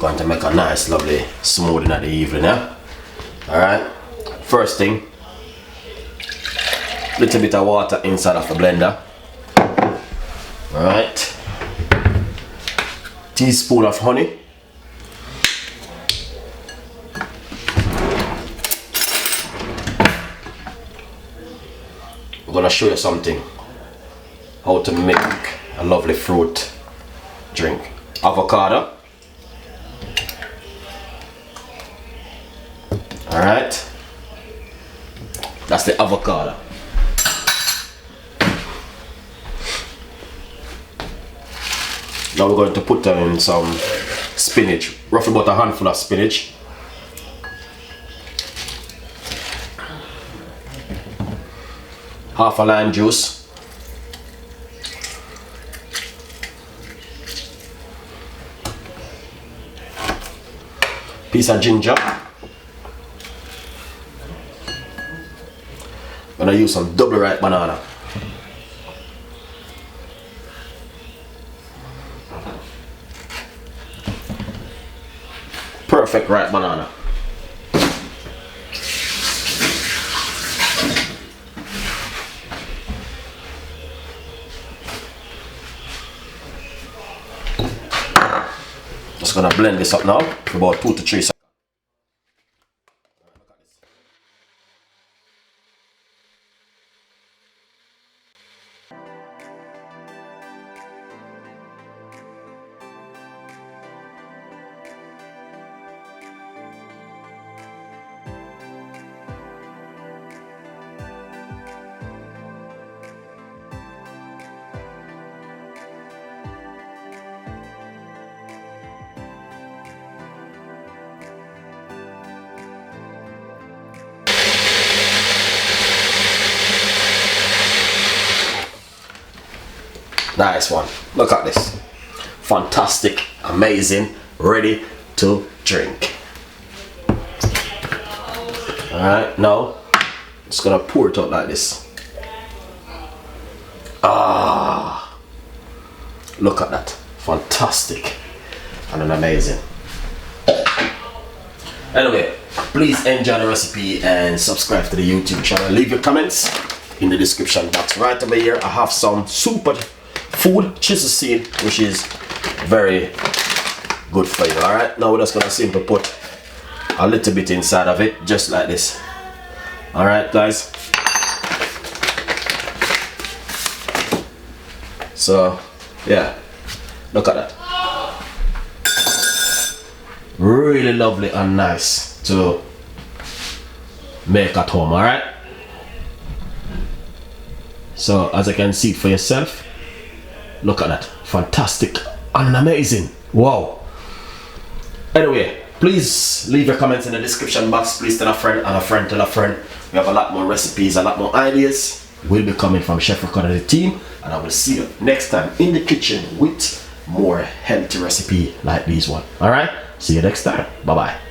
Going to make a nice lovely smoothie in the evening, yeah? Alright, first thing, little bit of water inside of the blender. Alright, teaspoon of honey. I'm gonna show you something, how to make a lovely fruit drink. Avocado. Alright, that's the avocado. Now we're going to put in some spinach, roughly about a handful of spinach. Half a lime juice. Piece of ginger. I'm gonna use some double ripe banana. Perfect ripe banana. Just gonna blend this up now for about 2 to 3 seconds. Nice one. Look at this. Fantastic, amazing, ready to drink. Alright, now just gonna pour it out like this. Ah, look at that. Fantastic and amazing. Anyway, please enjoy the recipe and subscribe to the YouTube channel. Leave your comments in the description box. Right over here I have some super food chisel seed, which is very good for you. Alright, now we're just gonna simply put a little bit inside of it, just like this. Alright guys, so yeah, look at that. Really lovely and nice to make at home. Alright, so as you can see for yourself, look at that. Fantastic and amazing. Wow. Anyway, please leave your comments in the description box. Please tell a friend and a friend tell a friend. We have a lot more recipes, a lot more ideas will be coming from Chef Ricardo and the team, and I will see you next time in the kitchen with more healthy recipe like this one. Alright, see you next time. Bye bye.